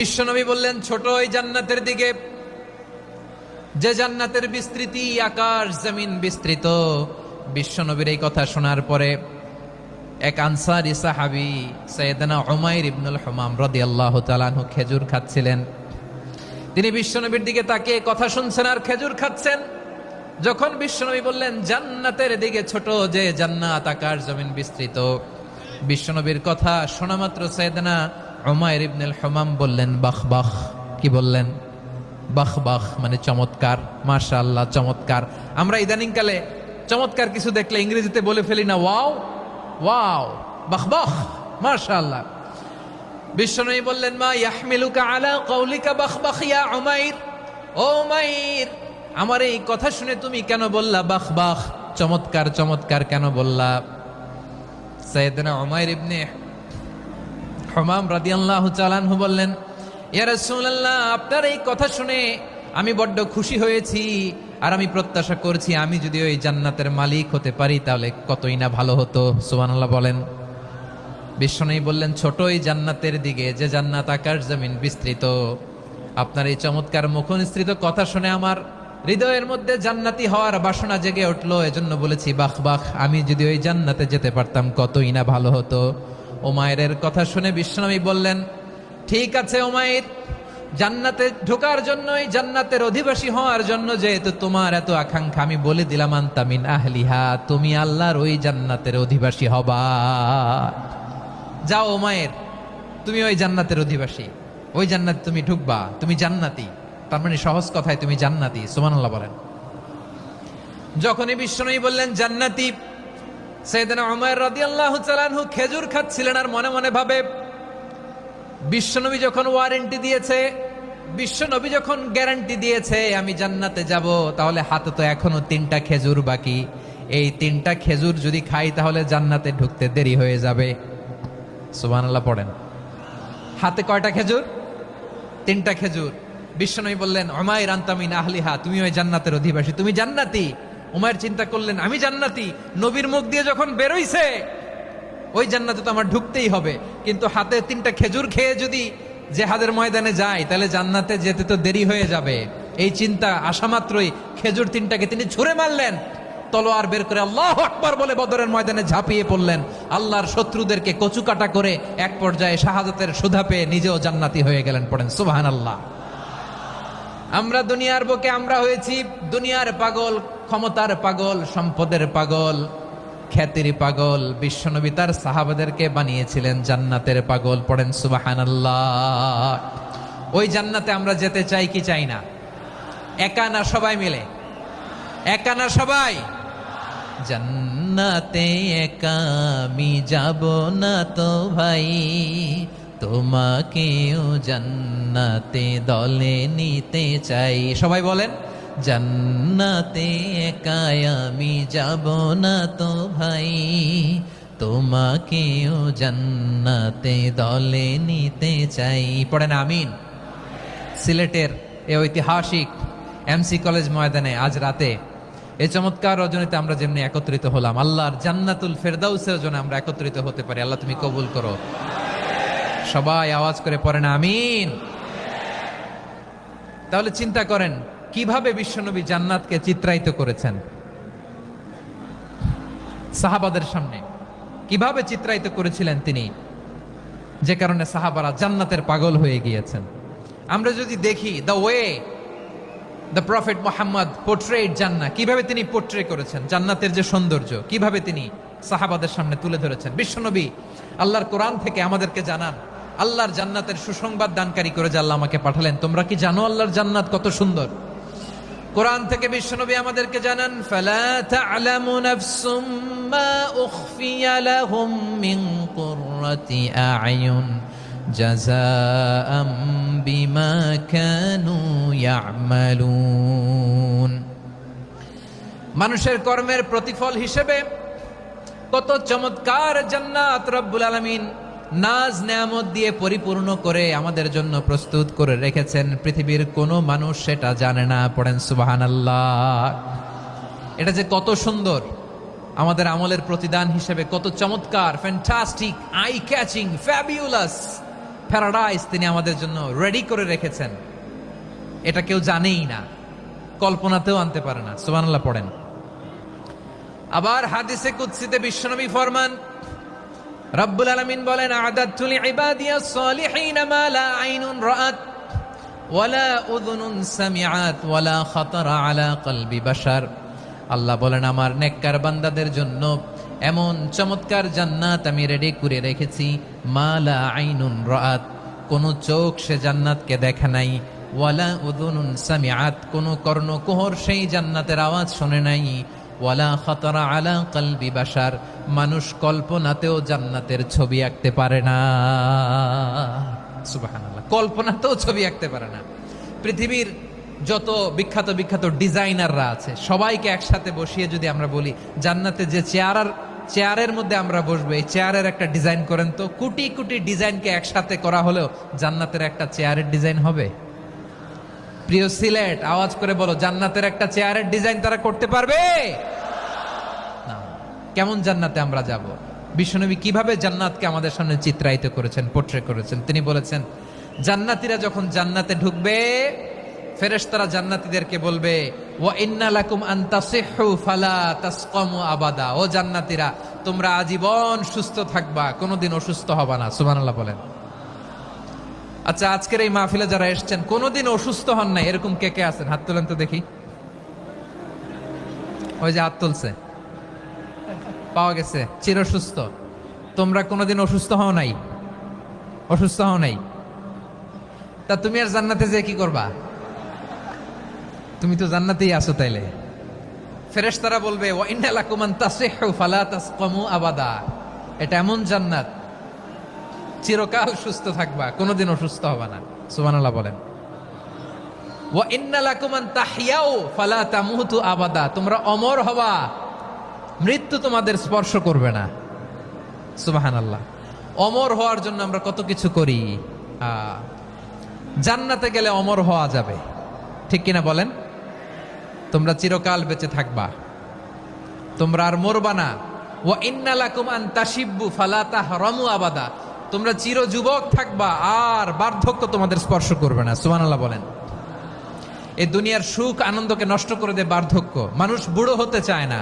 বিশ্বনবী বললেন, ছোট ওই জান্নাতের দিকে যে জান্নাতের বিস্তৃতি আকাশ জমিন বিস্তৃত। বিশ্বনবীর এই কথা শোনার পরে এক আনসারী সাহাবী সাইয়েদনা উমাইর ইবনুল হুমাম রাদিয়াল্লাহু তাআলা আনহু খেজুর খাচ্ছিলেন। তিনি বিশ্বনবীর দিকে তাকিয়ে কথা শুনছেন আর খেজুর খাচ্ছেন। যখন বিশ্বনবী বললেন জান্নাতের দিকে ছোট যে জান্নাত আকাশ জমিন বিস্তৃত, বিশ্বনবীর কথা শোনা মাত্র সাইয়েদনা উমাইর ইবনুল হুমাম বললেন বাহ বাহ। কি বললেন? বাহ বাহ মানে চমৎকার, মাশাআল্লাহ চমৎকার। আমরা ইদানিং কালে চমৎকার কিছু দেখলে ইংরেজিতে বলে ফেলি না ওয়াও ওয়াও, বাহ বাহ, মাশাআল্লাহ। বিশ্বনবী বললেন মা ইয়াহমিলুকা আলা কওলিকা বাহ বাহ ইয়া উমাইর। ও উমাইর, আমার এই কথা শুনে তুমি কেন বললা বাহ বাহ, চমৎকার চমৎকার কেন বললা? সাইয়েদনা উমাইর ইবনে হুমাম রাদিয়াল্লাহু তাআলা আনহু বললেন, ইয়া রাসূলুল্লাহ, আপনার এই কথা শুনে আমি বড্ড খুশি হয়েছি আর আমি প্রত্যাশা করছি আমি যদি ওই জান্নাতের মালিক হতে পারি তাহলে কতই না ভালো হতো। সুবহানাল্লাহ বলেন। বিশ্বনবী বললেন, ছোট ওই জান্নাতের দিকে যে জান্নাত আকাশ জমিন বিস্তৃত। আপনার এই চমৎকার মুখনিসৃত কথা শুনে আমার হৃদয়ের মধ্যে জান্নাতি হওয়ার বাসনা জেগে উঠলো, এজন্য বলেছি বাহ বাহ, আমি যদি ওই জান্নাতে যেতে পারতাম কতই না ভালো হতো। উমাইরের কথা শুনে বিশ্বনবী বললেন, ঠিক আছে উমাইর, জান্নাতে ঢোকার জন্য, এই জান্নাতের অধিবাসী হওয়ার জন্য যেহেতু তোমার এত আকাঙ্ক্ষা, আমি বলে দিলাম আনতা মিন আহলিহা, তুমি আল্লাহর ওই জান্নাতের অধিবাসী হবা। যাও উমাইর, তুমি ওই জান্নাতের অধিবাসী, ওই জান্নাতে তুমি ঢুকবা, তুমি জান্নাতি। তার মানে সহজ কথায় তুমি জান্নাতি। সুবহানাল্লাহ বলেন। যখনই বিশ্বনবী বললেন জান্নাতি, সাইয়েদনা উমাইর রাদিয়াল্লাহু তাআলা আনহু খেজুর খাচ্ছিলেন আর মনে মনে ভাবে, বিশ্বনবী যখন ওয়ারেন্টি দিয়েছে, বিশ্বনবী যখন গ্যারান্টি দিয়েছে আমি জান্নাতে যাব, তাহলে হাতে তো এখনো 3টা খেজুর বাকি। এই 3টা খেজুর যদি খাই তাহলে জান্নাতে ঢুকতে দেরি হয়ে যাবে। সুবহানাল্লাহ পড়েন। হাতে কয়টা খেজুর? 3টা খেজুর। বিশ্বনবী বললেন, উমাইর আনতা মিন আহলিহা, তুমি ওই জান্নাতের অধিবাসী, তুমি জান্নাতি। উমাইর চিন্তা করলেন, আমি জান্নাতি, নবীর মুখ দিয়ে যখন বেরোইছে ওই জান্নাতে তো আমার ঢুকতেই হবে, কিন্তু হাতে 3টা খেজুর খেয়ে যদি জেহাদের ময়দানে যায় তাহলে জান্নাতে যেতে তো দেরি হয়ে যাবে। এই চিন্তা আসা মাত্রই খেজুর 3টাকে তিনি ছুঁড়ে মারলেন, তলোয়ার বের করে আল্লাহু আকবার বলে বদরের ময়দানে ঝাঁপিয়ে পড়লেন। আল্লাহর শত্রুদেরকে কচুকাটা করে এক পর্যায়ে শাহাদাতের সুধা পেয়ে নিজেও জান্নাতি হয়ে গেলেন। পড়েন সুবহানাল্লাহ। আমরা দুনিয়ার বুকে আমরা হয়েছি দুনিয়ার পাগল, ক্ষমতার পাগল, সম্পদের পাগল, খ্যাতির পাগল। বিশ্বনবী তার সাহাবাদেরকে বানিয়েছিলেন জান্নাতের পাগল। পড়েন সুবহানাল্লাহ। ওই জান্নাতে আমরা যেতে চাই কি চাই না? একা না সবাই মিলে? একা না সবাই? জান্নাতে একা আমি যাব না তো ভাই, তোমাকেও জান্নাতে দলে নিতে চাই। সবাই বলেন, জান্নাতে একা আমি যাব না তো ভাই, তোমাকেও জান্নাতে দলে নিতে চাই। পড়েন আমিন। সিলেটের এই ঐতিহাসিক এমসি কলেজ ময়দানে আজ রাতে এই চমৎকার রজনীতে আমরা যেমনি একত্রিত হলাম, আল্লাহর জান্নাতুল ফেরদাউসের জন্য আমরা একত্রিত হতে পারি। আল্লাহ তুমি কবুল করো। সবাই আওয়াজ করে পড়েন আমিন। তাহলে চিন্তা করেন কিভাবে বিশ্বনবী জান্নাতকে চিত্রায়িত করেছেন সাহাবাদের সামনে, কিভাবে চিত্রায়িত করেছিলেন তিনি, যে কারণে সাহাবারা জান্নাতের পাগল হয়ে গিয়েছেন। আমরা যদি দেখি the way the prophet Muhammad portrait জান্নাত, কিভাবে তিনি পোর্ট্রে করেছেন জান্নাতের যে সৌন্দর্য, কিভাবে তিনি সাহাবাদের সামনে তুলে ধরেছেন। বিশ্বনবী আল্লাহর কোরআন থেকে আমাদেরকে জানান, আল্লাহর জান্নাতের সুসংবাদ দানকারী করে যে আল্লাহ আমাকে পাঠালেন। তোমরা কি জানো আল্লাহর জান্নাত কত সুন্দর? কোরআন থেকে বিশ্বনবী আমাদেরকে জানান, ফালা তা'লামু নাফসুম মা উখফিয়া লাহুম মিন কুররাতি আ'য়ুন জাযাআম বিমা কানু ইয়া'মালুন। মানুষের কর্মের প্রতিফল হিসেবে কত চমৎকার জান্নাত রব্বুল আলামিন নাজ নেয়ামত দিয়ে পরিপূর্ণ করে আমাদের জন্য প্রস্তুত করে রেখেছেন। পৃথিবীর কোনো মানুষ সেটা জানে না। পড়েন সুবহানাল্লাহ। এটা যে কত সুন্দর, আমাদের আমলের প্রতিদান হিসেবে কত চমৎকার, fantastic, eye catching, fabulous. Paradise তিনি আমাদের জন্য রেডি করে রেখেছেন, এটা কেউ জানেই না, কল্পনাতেও আনতে পারে না। সুবহানাল্লাহ পড়েন। আবার হাদিসে কুদসিতে বিশ্বনবী ফরমান, রব্বুল আলামিন বলেন, আ'দাদতু লিইবাদিয়াস সালিহিনা মা লা আইনুন রাআত ওয়ালা উযুনুন সামিআত ওয়ালা খাতারা আলা কলবি বাশার। আল্লাহ বলেন, আমার নেককার বান্দাদের জন্য এমন চমৎকার জান্নাত আমি রেডি করে রেখেছি, মা লা আইনুন রাআত, কোন চোখ সে জান্নাতকে দেখে নাই, ওয়ালা উযুনুন সামিআত, কোন কর্ণকুহর সেই জান্নাতের আওয়াজ শুনে নাই, ওয়ালা খাতারা আলা কলবি বাশার, মানুষ কল্পনাতেও জান্নাতের ছবি আঁকতে পারে না। সুবহানাল্লাহ, কল্পনাতেও ছবি আঁকতে পারে না। পৃথিবীর যত বিখ্যাত বিখ্যাত ডিজাইনাররা আছে সবাইকে একসাথে বসিয়ে যদি আমরা বলি জান্নাতে যে চেয়ারের মধ্যে আমরা বসবো, এই চেয়ারের একটা ডিজাইন করেন তো, কোটি কোটি ডিজাইনকে একসাথে করা হলেও জান্নাতের একটা চেয়ারের ডিজাইন হবে? প্রিয় সিলেট, আওয়াজ করে বলো, জান্নাতের একটা চেয়ারের ডিজাইন তারা করতে পারবে না। কেমন জান্নাতে আমরা যাব? বিশ্বনবী কিভাবে জান্নাতকে আমাদের সামনে চিত্রায়িত করেছেন, পোট্রে করেছেন। তিনি বলেছেন, জান্নাতীরা যখন জান্নাতে ঢুকবে, ফেরেশতারা জান্নাতীদেরকে বলবে, ওয়া ইন্না লাকুম আন তাসিহু ফালা তাসকামু আবাদা, ও জান্নাতীরা, তোমরা আজীবন সুস্থ থাকবা, কোনোদিন অসুস্থ হবা না। সুবহানাল্লাহ বলেন। আচ্ছা, আজকের এই মাহফিলে যারা এসেছেন কোনোদিন অসুস্থ হন নাই, এরকম কে কে আছেন? হাত তোলেন তো দেখি। ওই যে হাত তুলছে, পাওয়া গেছে, চিরসুস্থ। তোমরা কোনোদিন অসুস্থ হও নাই? অসুস্থ হও নাই? তা তুমি আর জান্নাতে যে কি করবা? তুমি তো জান্নাতেই আছো তাইলে। ফেরেশতারা বলবে, ওয়া ইন্না লাকুম আন তাসিহু ফালা তাসকামু আবাদা, এটা এমন জান্নাত চিরকাল সুস্থ থাকবা, কোনোদিন অসুস্থ হবে না। সুবহানাল্লাহ বলেন। ওয়া ইন্না লাকুম আন তাহইয়াউ ফালা তামুতু আবাদা, তোমরা অমর হবা, মৃত্যু তোমাদের স্পর্শ করবে না। সুবহানাল্লাহ। অমর হওয়ার জন্য আমরা কত কিছু করি। জান্নাতে গেলে অমর হওয়া যাবে, ঠিক কিনা বলেন? তোমরা চিরকাল বেঁচে থাকবা, তোমরা আর মরবা না। ওয়া ইন্না লাকুম আন তাশিব্বু ফালা তাহরামু আবাদা, তোমরা চির যুবক থাকবা, আর বার্ধক্য তোমাদের স্পর্শ করবে না। সুবহানাল্লাহ বলেন। এই দুনিয়ার সুখ আনন্দকে নষ্ট করে দেয় বার্ধক্য। মানুষ বুড়ো হতে চায় না।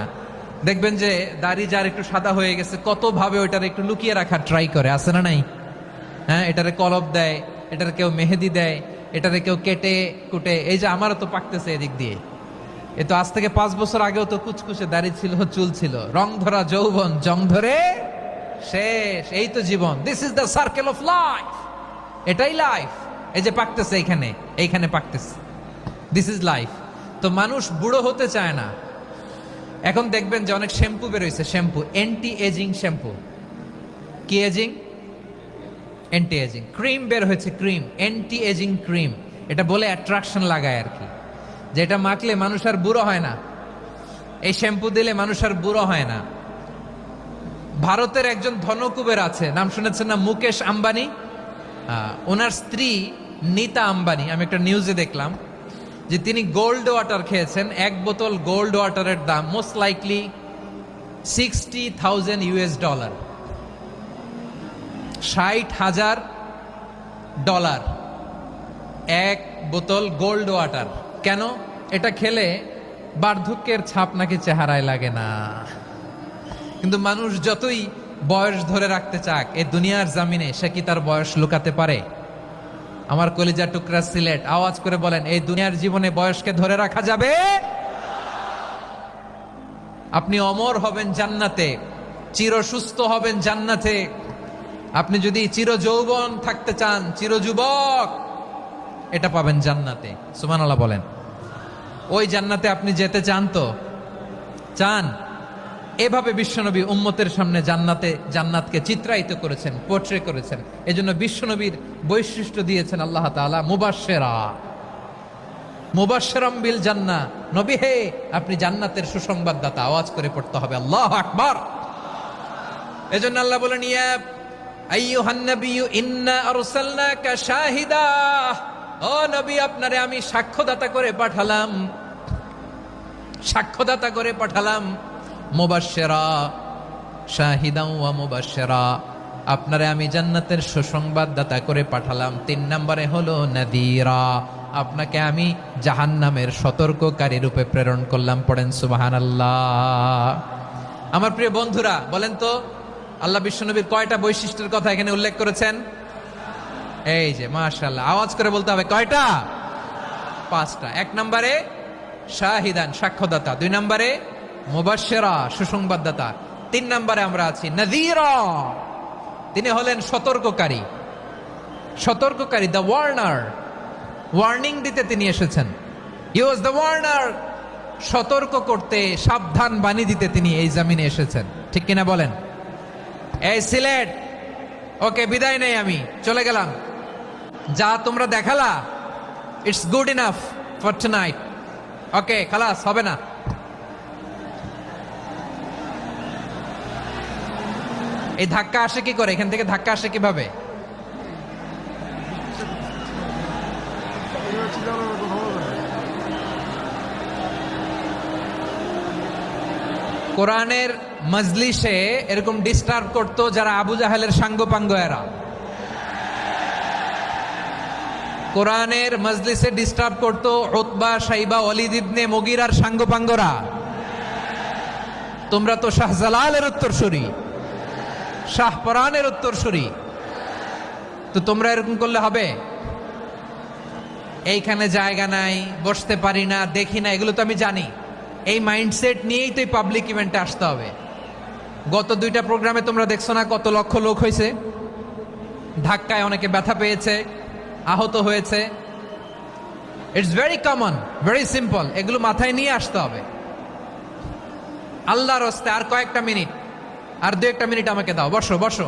দেখবেন যে দাড়ি যার একটু সাদা হয়ে গেছে, কত ভাবে ওইটার একটু লুকিয়ে রাখার ট্রাই করে, আছে না নাই? হ্যাঁ, এটারে কলপ দেয়, এটার কেউ মেহেদি দেয়, এটারে কেউ কেটে কুটে। এই যে আমারও তো পাকতেছে এদিক দিয়ে, এ তো আজ থেকে 5 বছর আগেও তো কুচকুচে দাড়ি ছিল, চুল ছিল, রং ধরা যৌবন, জং ধরে শেষ। এই তো জীবন। This is the circle of life, এটাই লাইফ। এই যে পাকতেছে এইখানে পাকতেছে, দিস ইজ লাইফ। তো মানুষ বুড়ো হতে চায় না। এখন দেখবেন যে অনেক শ্যাম্পু বেরোইছে, শ্যাম্পু, অ্যান্টি এজিং শ্যাম্পু। কি এজিং? Anti ageing. ক্রিম বের হয়েছে, ক্রিম, অ্যান্টি এজিং ক্রিম। এটা বলে অ্যাট্রাকশন লাগায় আর কি, যে এটা মাখলে মানুষ আর বুড়ো হয় না, এই শ্যাম্পু দিলে মানুষ আর বুড়ো হয় না। ভারতের একজন ধনকুবের আছে, নাম শুনেছেন না? মুকেশ আম্বানি। ওনার স্ত্রী নীতা আম্বানি, আমি একটা নিউজে দেখলাম যে তিনি গোল্ড ওয়াটার খেয়েছেন। 1 বোতল গোল্ড ওয়াটারের দাম মোস্ট লাইকলি $60,000 $60,000 1 বোতল গোল্ড ওয়াটার। কেন? এটা খেলে বার্ধক্যের ছাপ নাকি চেহারায় লাগে না। কিন্তু মানুষ যতই বয়স ধরে রাখতে চাক এই দুনিয়ার জামিনে, সে কি তার বয়স লুকাতে পারে? আমার কলিজা টুকরা সিলেট, আওয়াজ করে বলেন, এই দুনিয়ার জীবনে বয়সকে ধরে রাখা যাবে? আপনি অমর হবেন জান্নাতে, চির সুস্থ হবেন জান্নাতে। আপনি যদি চির যৌবন থাকতে চান, চির যুবক, এটা পাবেন জান্নাতে। সুবহানাল্লাহ বলেন। ওই জান্নাতে আপনি যেতে চান তো? চান? এভাবে বিশ্বনবী উম্মতের সামনে জান্নাতকে চিত্রায়িত করেছেন, পোট্রে করেছেন। এজন্য বিশ্বনবীর বৈশিষ্ট্য দিয়েছেন আল্লাহ তাআলা মুবাশশিরাম বিল জান্নাহ। নবী হে, আপনি জান্নাতের সুসংবাদদাতা। আওয়াজ করে পড়তে হবে আল্লাহু আকবার। এজন্য আল্লাহ বলেন, ইয়া আইয়ুহান নাবিয়্যু ইন্না আরসালনাকা শাহিদা, ও নবী, আপনারে আমি সাক্ষ্যদাতা করে পাঠালাম। মুবাশশিরা শাহিদাও ওয়া মুবাশশিরা, আপনারে আমি জান্নাতের সুসংবাদদাতা করে পাঠালাম। 3 নম্বরে হলো নাদিরা, আপনাকে আমি জাহান্নামের সতর্ককারী রূপে প্রেরণ করলাম। পড়েন সুবহানাল্লাহ। আমার প্রিয় বন্ধুরা, বলেন তো আল্লাহ বিশ্বনবীর কয়টা বৈশিষ্ট্যের কথা এখানে উল্লেখ করেছেন? এই যে মাশাআল্লাহ, আওয়াজ করে বলতে হবে কয়টা? 5টা। 1 নম্বরে শাহিদান, সাক্ষ্যদাতা। 2 নম্বরে মুবাশশিরা, সুসংবাদদাতা। 3 নম্বরে আমরা আছি নাযীরা, তিনি হলেন সতর্ককারী। সতর্ককারী, দ্য ওয়ার্নার, ওয়ার্নিং দিতে তিনি এসেছেন। হি ওয়াজ দ্য ওয়ার্নার, সতর্ক করতে, সাবধান বাণী দিতে তিনি এই জমিনে এসেছেন। ঠিক কিনা বলেন? এই সিলেট, ওকে বিদায় নেই, আমি চলে গেলাম। যা তোমরা দেখালা, it's good enough for tonight. Okay, খালাস, হবে না। এই ধাক্কা আসে কি করে? এখান থেকে ধাক্কা আসে কিভাবে? কোরআনের মজলিসে এরকম ডিস্টার্ব করতো যারা আবু জাহেলের সাঙ্গপাঙ্গ এরা। কোরআনের মজলিসে ডিস্টার্ব করতো উতবা, শাইবা, ওয়ালিদ ইবনে মুগীরার সাঙ্গপাঙ্গরা। তোমরা তো শাহজালালের উত্তরসূরি, শাহপরানের উত্তরসূরি, তো তোমরা এরকম করলে হবে? এইখানে জায়গা নাই, বসতে পারি না, দেখি না, এগুলো তো আমি জানি। এই মাইন্ডসেট নিয়েই তো এই পাবলিক ইভেন্টে আসতে হবে। গত 2টা প্রোগ্রামে তোমরা দেখছো না কত লক্ষ লোক হয়েছে? ধাক্কায় অনেকে ব্যথা পেয়েছে, আহত হয়েছে। It's very common, very simple. এগুলো মাথায় নিয়ে আসতে হবে। আল্লাহর রাস্তায় আর কয়েকটা মিনিট, আর 2-1 মিনিট আমাকে দাও, বসো বসো।